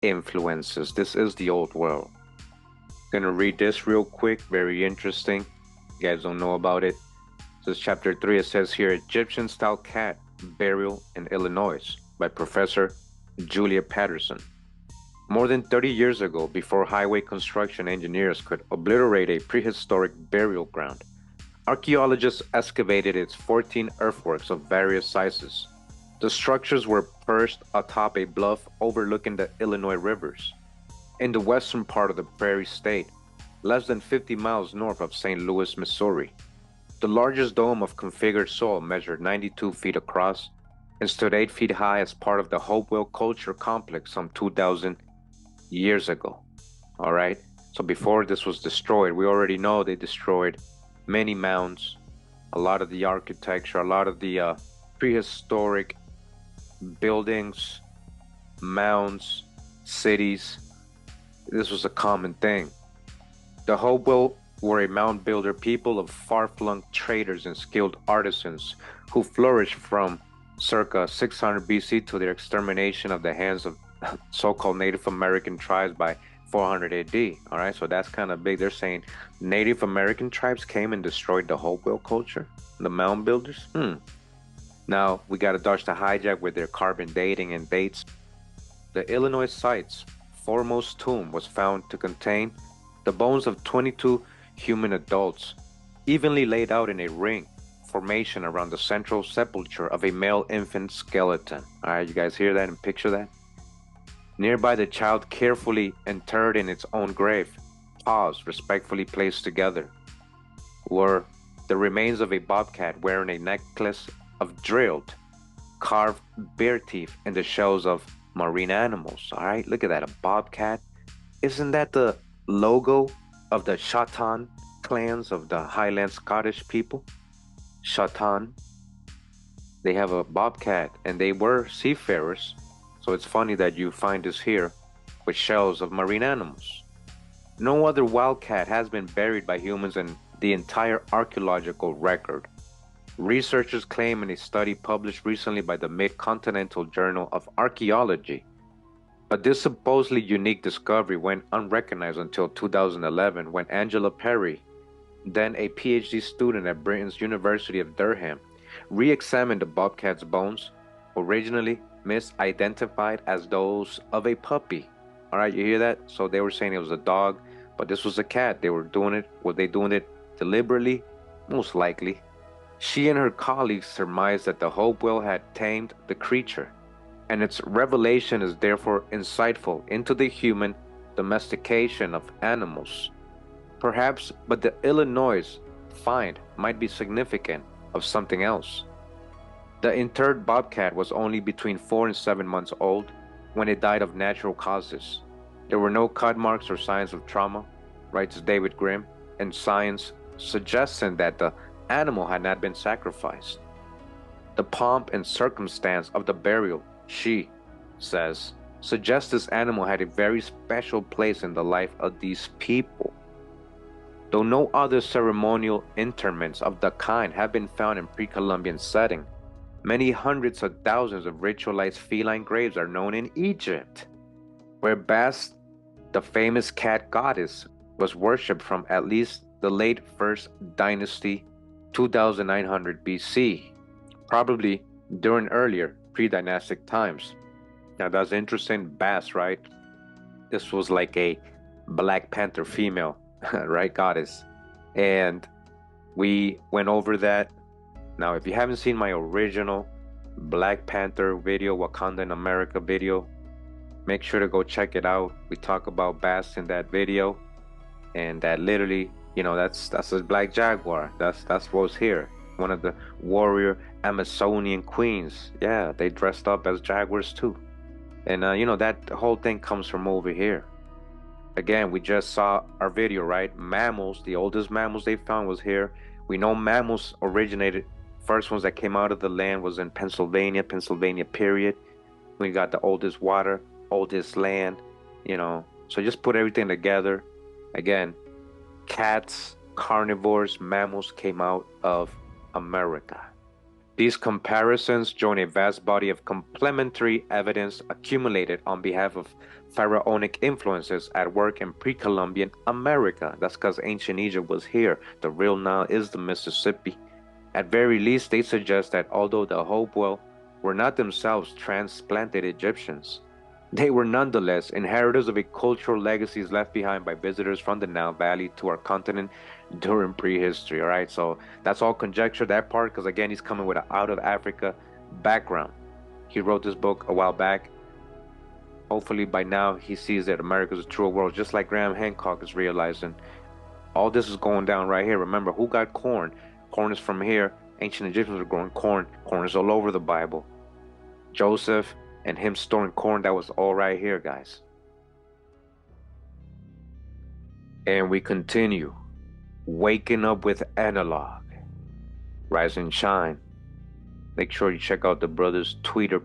influences. This is the old world. Gonna read this real quick, very interesting. You guys don't know about it. This is chapter 3. It says here Egyptian style cat burial in Illinois by Professor Julia Patterson. More than 30 years ago, before highway construction engineers could obliterate a prehistoric burial ground, archaeologists excavated its 14 earthworks of various sizes. The structures were perched atop a bluff overlooking the Illinois rivers, in the western part of the Prairie State, less than 50 miles north of St. Louis, Missouri. The largest dome of configured soil measured 92 feet across and stood 8 feet high as part of the Hopewell Culture Complex some 2,000 years ago. All right. So before this was destroyed, we already know they destroyed many mounds, a lot of the architecture, a lot of the prehistoric buildings, mounds, cities. This was a common thing. The Hopewell were a mound builder people of far-flung traders and skilled artisans who flourished from circa 600 BC to their extermination of the hands of so-called Native American tribes by 400 AD. All right, so that's kind of big. They're saying Native American tribes came and destroyed the Hopewell culture, the mound builders. Now we got to dodge the hijack with their carbon dating and dates. The Illinois site's foremost tomb was found to contain the bones of 22 human adults, evenly laid out in a ring formation around the central sepulchre of a male infant skeleton. All right, you guys hear that and picture that? Nearby, the child carefully interred in its own grave, paws respectfully placed together, were the remains of a bobcat wearing a necklace of drilled, carved bear teeth and the shells of marine animals. All right, look at that, a bobcat. Isn't that the logo of the Shatan clans of the Highland Scottish people? Shatan. They have a bobcat and they were seafarers. So it's funny that you find this here with shells of marine animals. No other wildcat has been buried by humans in the entire archaeological record. Researchers claim in a study published recently by the Mid-Continental Journal of Archaeology. But this supposedly unique discovery went unrecognized until 2011 when Angela Perry, then a PhD student at Britain's University of Durham, re-examined the bobcat's bones, originally misidentified as those of a puppy. All right, you hear that? So they were saying it was a dog, but this was a cat. They were doing it. Were they doing it deliberately? Most likely. She and her colleagues surmised that the Hopewell had tamed the creature, and its revelation is therefore insightful into the human domestication of animals. Perhaps, but the Illinois find might be significant of something else. The interred bobcat was only between 4 and 7 months old when it died of natural causes. There were no cut marks or signs of trauma, writes David Grimm, and science suggesting that the animal had not been sacrificed. The pomp and circumstance of the burial, she says, suggests this animal had a very special place in the life of these people. Though no other ceremonial interments of the kind have been found in pre-Columbian setting, many hundreds of thousands of ritualized feline graves are known in Egypt, where Bast, the famous cat goddess, was worshipped from at least the late First Dynasty, 2900 BC, probably during earlier pre-dynastic times. Now that's interesting, Bast, right? This was like a Black Panther female, right, goddess. And we went over that. Now, if you haven't seen my original Black Panther video, Wakanda in America video, make sure to go check it out. We talk about Bast in that video, and that literally, that's a black jaguar. That's what was here. One of the warrior Amazonian queens. Yeah, they dressed up as jaguars too. And that whole thing comes from over here. Again, we just saw our video, right? Mammals, the oldest mammals they found was here. We know mammals originated. First ones that came out of the land was in Pennsylvania period. We got the oldest water, oldest land, So just put everything together. Again, cats, carnivores, mammals came out of America. These comparisons join a vast body of complementary evidence accumulated on behalf of pharaonic influences at work in pre-Columbian America. That's because ancient Egypt was here. The real Nile is the Mississippi. At very least, they suggest that although the Hopewell were not themselves transplanted Egyptians, they were nonetheless inheritors of a cultural legacies left behind by visitors from the Nile Valley to our continent during prehistory. All right, so that's all conjecture, that part, because again, he's coming with an out of Africa background. He wrote this book a while back. Hopefully, by now, he sees that America is a true world, just like Graham Hancock is realizing. All this is going down right here. Remember, who got corn? Corn is from here. Ancient Egyptians were growing corn. Corn is all over the Bible. Joseph and him storing corn, that was all right here, guys. And we continue. Waking up with analog. Rise and shine. Make sure you check out the brother's Twitter